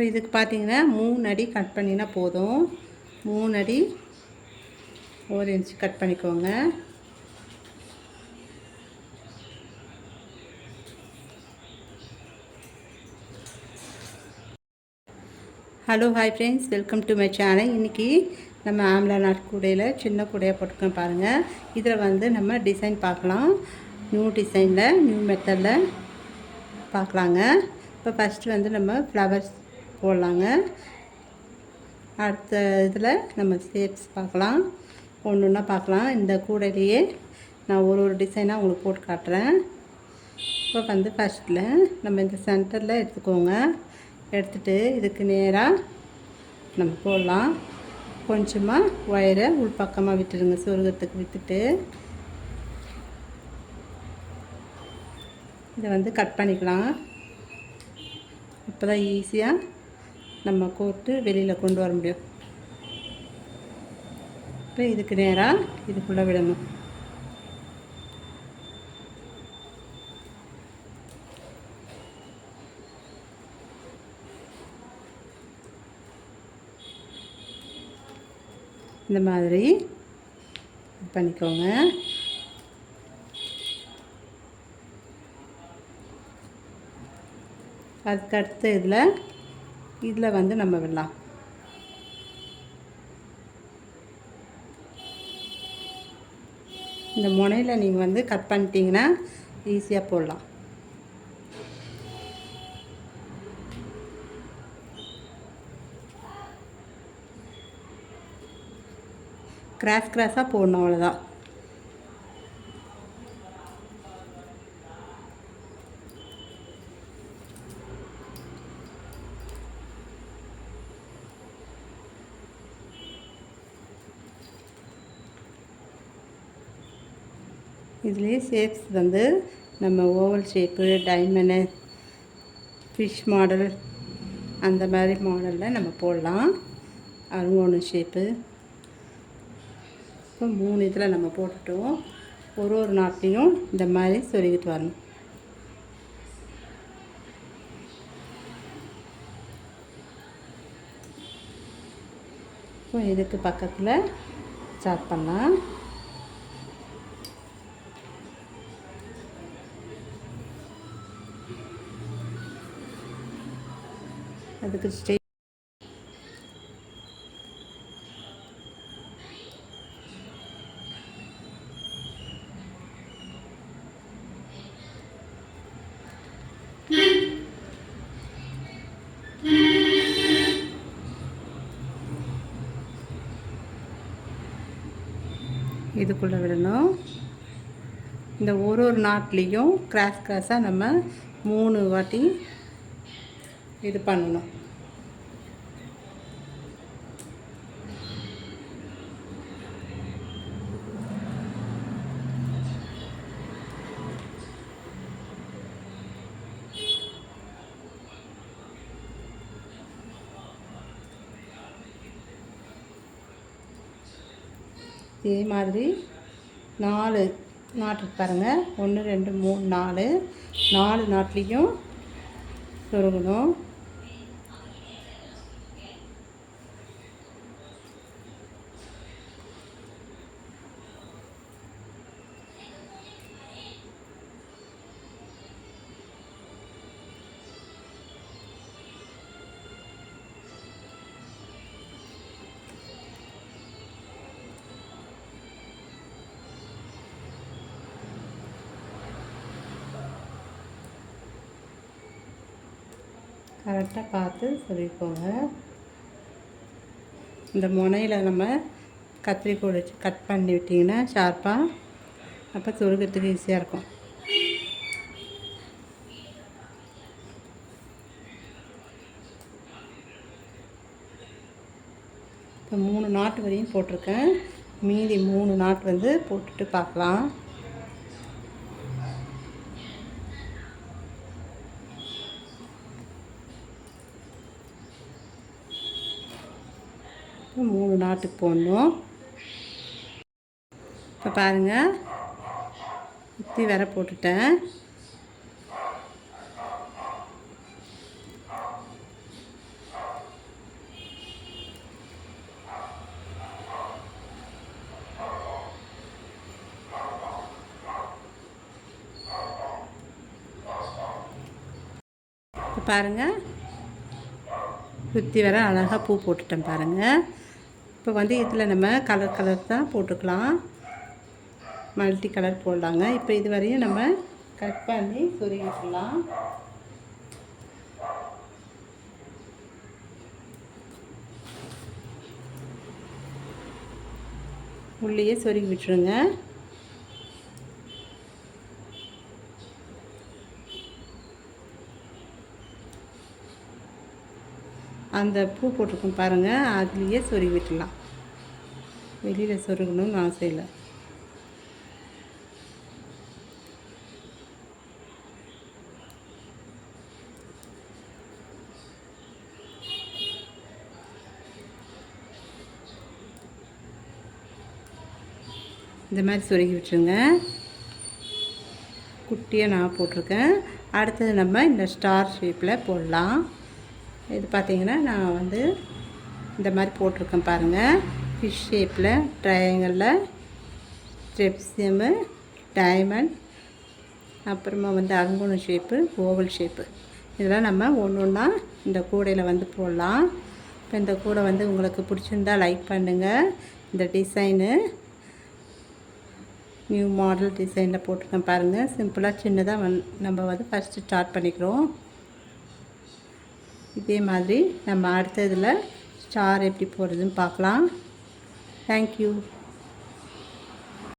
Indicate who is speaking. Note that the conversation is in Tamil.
Speaker 1: இப்போ இதுக்கு பார்த்தீங்கன்னா 3 அடி கட் பண்ணினா போதும். 3 அடி 1 இன்ச் கட் பண்ணிக்கோங்க. Hello hi friends, welcome to my channel. இன்றைக்கி நம்ம ஆம்லா நாட் கூடையில் சின்ன கூடையாக போட்டுக்கோங்க. பாருங்கள், இதில் வந்து நம்ம டிசைன் பார்க்கலாம். நியூ டிசைனில் நியூ மெத்தடில் பார்க்கலாங்க. இப்போ ஃபஸ்ட்டு வந்து நம்ம ஃப்ளவர்ஸ் போடலாங்க. அடுத்த இதில் நம்ம ஷேப்ஸ் பார்க்கலாம். ஒன்று ஒன்றா பார்க்கலாம். இந்த கூடையிலேயே நான் ஒரு டிசைனாக உங்களுக்கு போட்டு காட்டுறேன். இப்போ வந்து ஃபஸ்ட்டில் நம்ம இந்த சென்டரில் எடுத்துக்கோங்க. எடுத்துகிட்டு இதுக்கு நேராக நம்ம போடலாம். கொஞ்சமாக ஒயரை உள்பக்கமாக விட்டுடுங்க, சொருகத்துக்கு விட்டுட்டு இதை வந்து கட் பண்ணிக்கலாம். அப்போ தான் ஈஸியாக நம்ம கோர்த்து வெளியில் கொண்டு வர முடியும். இப்போ இதுக்கு நேராக இதுக்குள்ளே விடணும். இந்த மாதிரி பண்ணிக்கோங்க. அதுக்கு அடுத்து இதில் வந்து நம்ம விடலாம். இந்த முனையில் நீங்கள் வந்து கட் பண்ணிட்டீங்கன்னா ஈஸியாக போடலாம். கிராஸாக போடணும், அவ்வளோதான். இதுலேயே ஷேப்ஸ் வந்து நம்ம oval shape, diamond, fish model, அந்த மாதிரி மாடலில் நம்ம போடலாம். அருங்கோணம் ஷேப்பு. இப்போ 3 இதில் நம்ம போட்டுட்டோம். ஒரு நாட்லையும் இந்த மாதிரி சொருகிட்டு வரணும். இப்போ இதுக்கு பக்கத்தில் ஸ்டார்ட் பண்ணலாம். அதுக்கு இதுக்குள்ளே விடணும். இந்த ஒரு நாட்லேயும் கிராஸாக நம்ம 3 வாட்டி இது பண்ணணும். இதே மாதிரி 4 நாட்டுக்கு பாருங்கள். 1 2 3 4 நாட்லேயும் சொருகணும். கரெக்டாக பார்த்து சொல்லிக்கோங்க. இந்த முனையில் நம்ம கத்திரிக்கோல் வச்சு கட் பண்ணி விட்டிங்கன்னா ஷார்ப்பாக, அப்போ சொருகிறதுக்கு ஈஸியாக இருக்கும். இப்போ 3 நாட்டு வரையும் போட்டிருக்கேன். மீதி 3 நாட்டு வந்து போட்டுட்டு பார்க்கலாம். இப்போ 3 நாட்டுக்கு போடணும். இப்போ பாருங்கள், சுற்றி வர போட்டுட்டேன். பாருங்கள், சுற்றி வர அழகாக பூ போட்டுட்டேன் பாருங்கள். இப்போ வந்து இதில் நம்ம கலர் தான் போட்டுக்கலாம், மல்டி கலர் போடலாங்க. இப்போ இது வரையும் நம்ம கட் பண்ணி சொருகிக்கலாம். உள்ளேயே சொருகி விட்டுருங்க. அந்த பூ போட்டிருக்கோம் பாருங்கள், அதுலேயே சொருகி விட்டுடலாம். வெளியில் சொருகணும்னு அவசியம் இல்லை. இந்த மாதிரி சொருகி விட்டுருங்க. குட்டியாக நான் போட்டிருக்கேன். அடுத்தது நம்ம இந்த ஸ்டார் ஷேப்பில் போடலாம். இது பார்த்திங்கன்னா நான் வந்து இந்த மாதிரி போட்டிருக்கேன் பாருங்கள். ஃபிஷ் ஷேப்பில், ட்ரையாங்கிளில், ஸ்டெப்ஸியமு, டைமண்ட், அப்புறமா வந்து அருங்கோண ஷேப்பு, ஓவல் ஷேப்பு, இதெல்லாம் நம்ம ஒன்று ஒன்றா இந்த கூடையில் வந்து போடலாம். இப்போ இந்த கூடை வந்து உங்களுக்கு பிடிச்சிருந்தா லைக் பண்ணுங்கள். இந்த டிசைனு நியூ மாடல் டிசைனில் போட்டிருக்கேன் பாருங்கள். சிம்பிளாக சின்னதாக நம்ம வந்து ஃபஸ்ட்டு ஸ்டார்ட் பண்ணிக்கிறோம். இதே மாதிரி நம்ம அடுத்த இதில் ஸ்டார் எப்படி போடுறதுன்னு பார்க்கலாம். தேங்க்யூ.